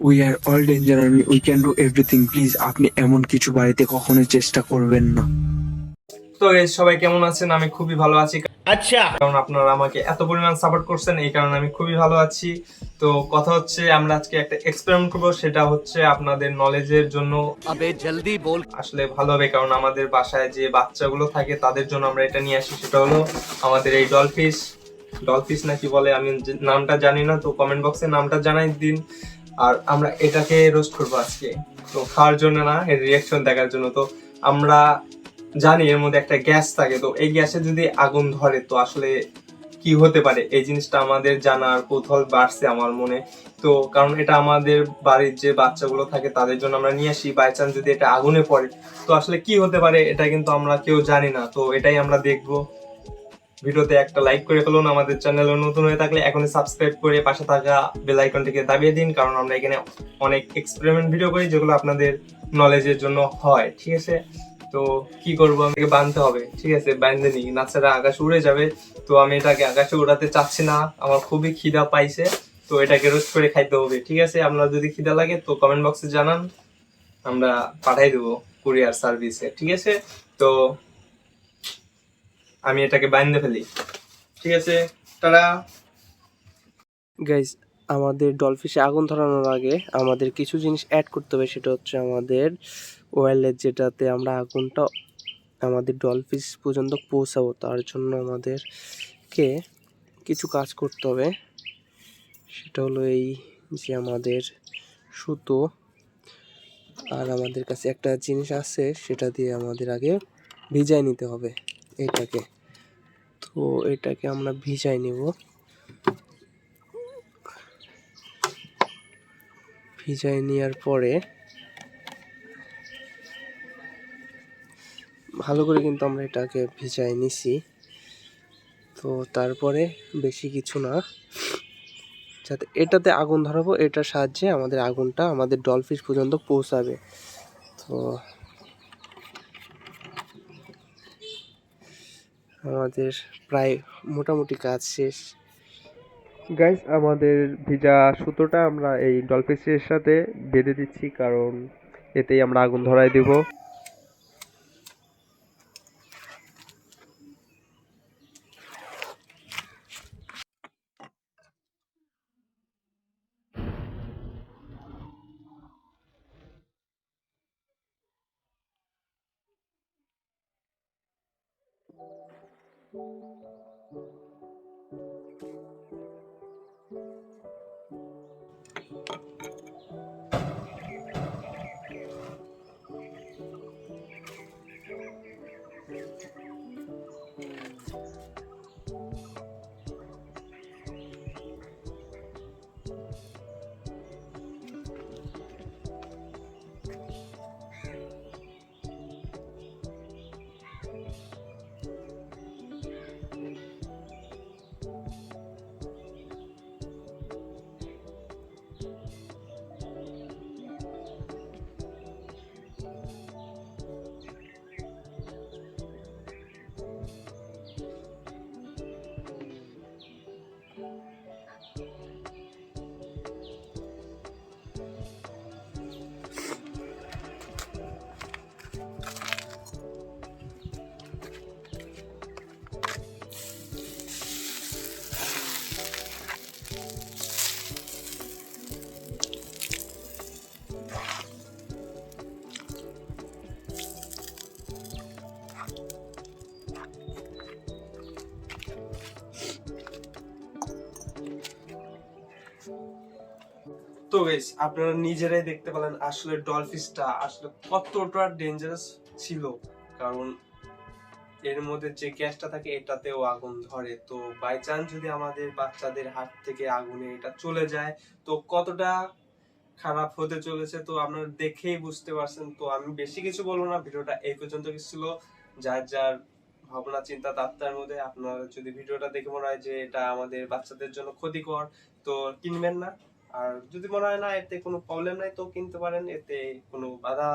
We are all danger army, we can do everything. Please আপনি এমন কিছু বাড়িতে কখনোই চেষ্টা করবেন না। তো এই সবাই কেমন আছেন? আমি খুবই ভালো আছি। আচ্ছা, কারণ আপনারা আমাকে এত পরিমাণ সাপোর্ট করছেন, এই কারণে আমি খুবই ভালো আছি। তো কথা হচ্ছে, আমরা আজকে একটা এক্সপেরিমেন্ট করব, সেটা হচ্ছে আপনাদের নলেজের জন্য। আবে জলদি বল। আসলে ভালো হবে, কারণ আমাদের বাসায় যে বাচ্চাগুলো থাকে তাদের জন্য আমরা এটা নিয়ে আসি। সেটা হলো আমাদের এই ডলফিশ নাকি বলে, আমি নামটা জানি না, তো কমেন্ট বক্সে নামটা জানাই দিন। আর আমরা এটাকে রোস্ট করবো আজকে, তো খাওয়ার জন্য না, এর রিয়াকশন দেখার জন্য। তো আমরা জানি এর মধ্যে একটা গ্যাস থাকে, তো এই গ্যাসে যদি আগুন ধরে তো আসলে কি হতে পারে, এই জিনিসটা আমাদের জানার কৌতূহল বাড়ছে আমার মনে। তো কারণ এটা আমাদের বাড়ির যে বাচ্চাগুলো থাকে তাদের জন্য আমরা নিয়ে আসি। বাই চান্স যদি এটা আগুনে পড়ে তো আসলে কি হতে পারে, এটা কিন্তু আমরা কেউ জানি না। তো এটাই আমরা দেখবো। ভিডিওতে একটা লাইক করে ফেলুন, আমাদের চ্যানেলে নতুন হয়ে থাকলে এখনই সাবস্ক্রাইব করে পাশে থাকা বেল আইকনটিকে দাবিয়ে দিন, কারণ আমরা এখানে অনেক এক্সপেরিমেন্ট ভিডিও করি যেগুলো আপনাদের নলেজের জন্য হয়, ঠিক আছে? তো কি করবো, আমাকে বাঁধতে হবে, ঠিক আছে? বাঁধতে নি, নাচারা আকাশে উড়ে যাবে। তো আমি এটাকে আকাশে উড়াতে চাচ্ছি না, আমার খুবই খিদা পাইছে। তো এটাকে রোস্ট করে খাইতে হবে, ঠিক আছে? আপনার যদি খিদা লাগে তো কমেন্ট বক্সে জানান, আমরা পাঠাই দেবো কুরিয়ার সার্ভিসে, ঠিক আছে? তো আমি এটাকে বাইন্ধে ফেলি, ঠিক আছে? তারা গাইজ, আমাদের ডলফিশে আগুন ধরানোর আগে আমাদের কিছু জিনিস অ্যাড করতে হবে। সেটা হচ্ছে আমাদের ওয়্যারলেস, যেটাতে আমরা আগুনটা আমাদের ডলফিশ পর্যন্ত পৌঁছাবো। তার জন্য আমাদেরকে কিছু কাজ করতে হবে। সেটা হলো এই যে আমাদের সুতো, আর আমাদের কাছে একটা জিনিস আছে, সেটা দিয়ে আমাদের আগে ভিজাই নিতে হবে এটাকে। তো এটাকে আমরা ভিজাই নেব। ভিজাই নেওয়ার পরে ভালো করে কিন্তু আমরা এটাকে ভিজাই নিছি। তো তারপরে বেশি কিছু না, যাতে এটাতে আগুন ধরাবো, এটার সাহায্যে আমাদের আগুনটা আমাদের ডলফিশ পর্যন্ত পৌঁছাবে। তো আমাদের প্রায় মোটামুটি কাজ শেষ। গাইস, আমাদের ভিজা সুতোটা আমরা এই ডলফিশের সাথে বেঁধে দিচ্ছি, কারণ এতেই আমরা আগুন ধরাই দেব। তো গাইস, আপনারা নিজেরাই দেখতে পেলেন আসলে ডলফিশটা আসলে কতটা ডেঞ্জারাস ছিল। কারণ এর মধ্যে যে গ্যাসটা থাকে এটাতেও আগুন ধরে। তো বাই চান্স যদি আমাদের বাচ্চাদের হাত থেকে আগুনে এটা চলে যায় তো কতটা খারাপ হতে চলেছে, তো আপনারা দেখেই বুঝতে পারছেন। তো আমি বেশি কিছু বলবো না, ভিডিওটা এই পর্যন্ত ছিল। যার যার ভাবনা চিন্তা তার মধ্যে, আপনারা যদি ভিডিওটা দেখে মনে হয় যে এটা আমাদের বাচ্চাদের জন্য ক্ষতিকর তো কিনবেন না। আর যদি মনে হয় না এতে কোনো প্রবলেম নাই তো কিনতে পারেন, এতে কোনো বাধা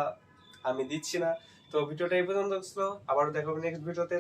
আমি দিচ্ছি না। তো ভিডিওটা এই পর্যন্ত ছিল, আবারও দেখা হবে নেক্সট ভিডিওতে।